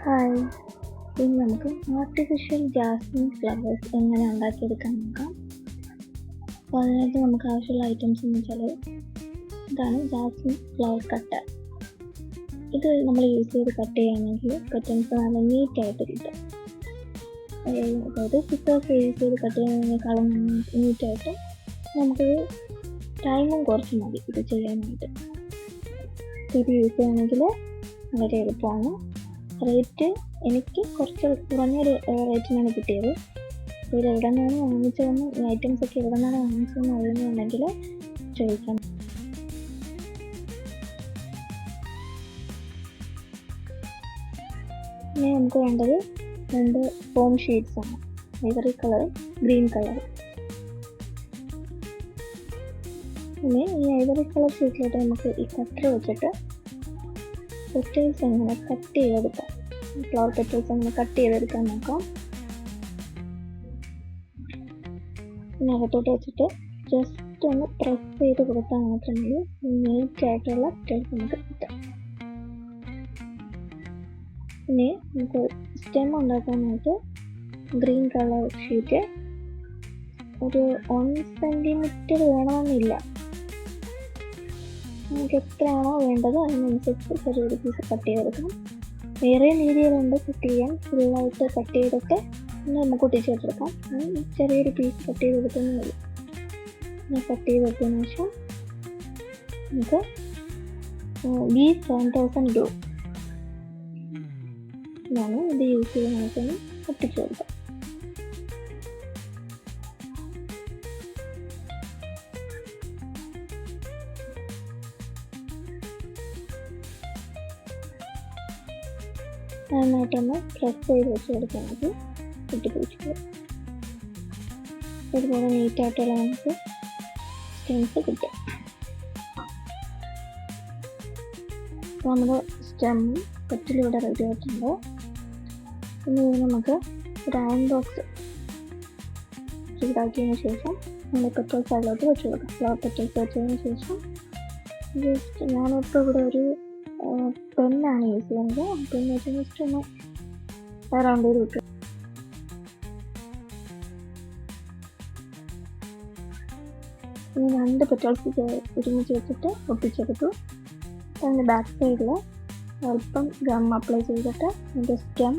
Hi, ഇനി നമുക്ക് artificial Jasmine flowers എങ്ങനെ ഉണ്ടാക്കിയെടുക്കാൻ നോക്കാം. അപ്പോൾ അതിനായിട്ട് നമുക്ക് ആവശ്യമുള്ള ഐറ്റംസ് എന്ന് വെച്ചാൽ ഇതാണ് ജാസ്മിൻ ഫ്ലവർ കട്ടർ. ഇത് നമ്മൾ യൂസ് ചെയ്ത് കട്ട് ചെയ്യുകയാണെങ്കിൽ കട്ടിങ്സ് നല്ല നീറ്റായിട്ട് കിട്ടും. അതായത് സിസേഴ്സ് യൂസ് ചെയ്ത് കട്ട് ചെയ്യുന്നതിനേക്കാളും നീറ്റായിട്ട് നമുക്കിത് ടൈമും കുറച്ച് മതി ഇത് ചെയ്യാനായിട്ട്. ഇത് യൂസ് ചെയ്യുകയാണെങ്കിൽ വളരെ എളുപ്പമാണ്. റേറ്റ് എനിക്ക് കുറച്ച് കുറഞ്ഞൊരു റേറ്റിനാണ് കിട്ടിയത്. അപ്പോൾ ഇത് എവിടെ നിന്നാണ് വാങ്ങിച്ചതെന്ന് ഈ ഐറ്റംസൊക്കെ എവിടെ നിന്നാണ് വാങ്ങിച്ചതെന്ന് അറിയുന്നുണ്ടെങ്കിൽ ചോദിക്കാം. ഇനി നമുക്ക് വേണ്ടത് 2 ഫോം ഷീറ്റ്സ് ആണ്. Ivory colour, green colour. ഇനി ഈ ഐവറി കളർ ഷീറ്റിലോട്ട് നമുക്ക് ഈ കട്ടർ വെച്ചിട്ട് പെറ്റൽസ് എങ്ങനെ കട്ട് ചെയ്തെടുക്കാം, ഫ്ലവർ പെറ്റൽസ് എങ്ങനെ കട്ട് ചെയ്തെടുക്കാൻ നോക്കാം. പിന്നെ അകത്തോട്ട് വെച്ചിട്ട് ജസ്റ്റ് ഒന്ന് പ്രസ് ചെയ്ത് കൊടുത്താൽ മാത്രമേ നീറ്റായിട്ടുള്ള പെറ്റൽസ് നമുക്ക് കിട്ടാം. പിന്നെ നമുക്ക് സ്റ്റെം ഉണ്ടാക്കാനായിട്ട് ഗ്രീൻ കളർ ഷീറ്റ് ഒരു 1 സെൻറ്റിമീറ്റർ വേണമെന്നില്ല. നമുക്ക് എത്രയാണോ വേണ്ടത് അതിനനുസരിച്ച് ചെറിയൊരു പീസ് കട്ട് ചെയ്തെടുക്കാം. വേറെ രീതിയിലുണ്ട് കട്ട് ചെയ്യാൻ. ഫുള്ളായിട്ട് കട്ട് ചെയ്തിട്ട് പിന്നെ നമുക്ക് ഒട്ടിച്ചെടുക്കാം. ചെറിയൊരു പീസ് കട്ട് ചെയ്തെടുക്കുന്നേ ഉള്ളൂ. പിന്നെ കട്ട് ചെയ്തെടുത്തതിന് ശേഷം നമുക്ക് B7000 ഗ്രൂ ഇതാണ് ഇത് യൂസ് ചെയ്ത് നമുക്കൊന്ന് ഒട്ടിച്ചു കൊടുക്കാം. നന്നായിട്ടൊന്ന് പ്രസ് ചെയ്ത് വെച്ച് കൊടുക്കാൻ മതി. ഒട്ടിപ്പിടിച്ചിട്ട് ഇതുപോലെ നീറ്റായിട്ടുള്ള നമുക്ക് സ്റ്റെംസ് കിട്ടും. അപ്പോൾ നമ്മുടെ സ്റ്റെമ്മും പെറ്റലിവിടെ റെഡി ആയിട്ടുണ്ട്. ഇനി നമുക്ക് ഒരു അയൺ ബോക്സ് ചൂടാക്കിയതിന് ശേഷം നമ്മൾ പെറ്റൽസ് അതിലോട്ട് വെച്ച് കൊടുക്കാം. ഫ്ലവർ പെറ്റൽസ് വെച്ചതിന് ശേഷം ജസ്റ്റ് ഞാനിപ്പോൾ ഇവിടെ ഒരു പെന്നാണ് യൂസ് ചെയ്യുന്നത്. പെന്ന് വെച്ച് ജസ്റ്റ് ഒന്ന് അറൗണ്ട് ചെയ്ത് വിട്ടു. ഇനി 2 പെറ്റൽസ് ഒരുമിച്ച് വെച്ചിട്ട് ഒട്ടിച്ചെടുത്തു. അതിൻ്റെ ബാക്ക് സൈഡിൽ അല്പം ഗം അപ്ലൈ ചെയ്തിട്ട് അതിൻ്റെ സ്റ്റെം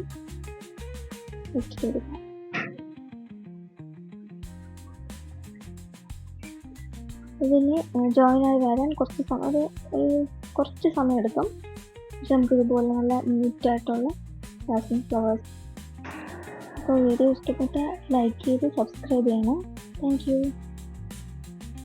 വെച്ചിട്ടെടുക്കാം. ഇതിന് ജോയിനായി വരാൻ കുറച്ച് സമയം എടുക്കും. പക്ഷെ നമുക്ക് ഇതുപോലെ നല്ല നീറ്റായിട്ടുള്ള ജാസ്മിൻ ഫ്ലവേഴ്സ്. അപ്പോൾ വീഡിയോ ഇഷ്ടപ്പെട്ടാൽ ലൈക്ക് ചെയ്ത് സബ്സ്ക്രൈബ് ചെയ്യണം. Thank you.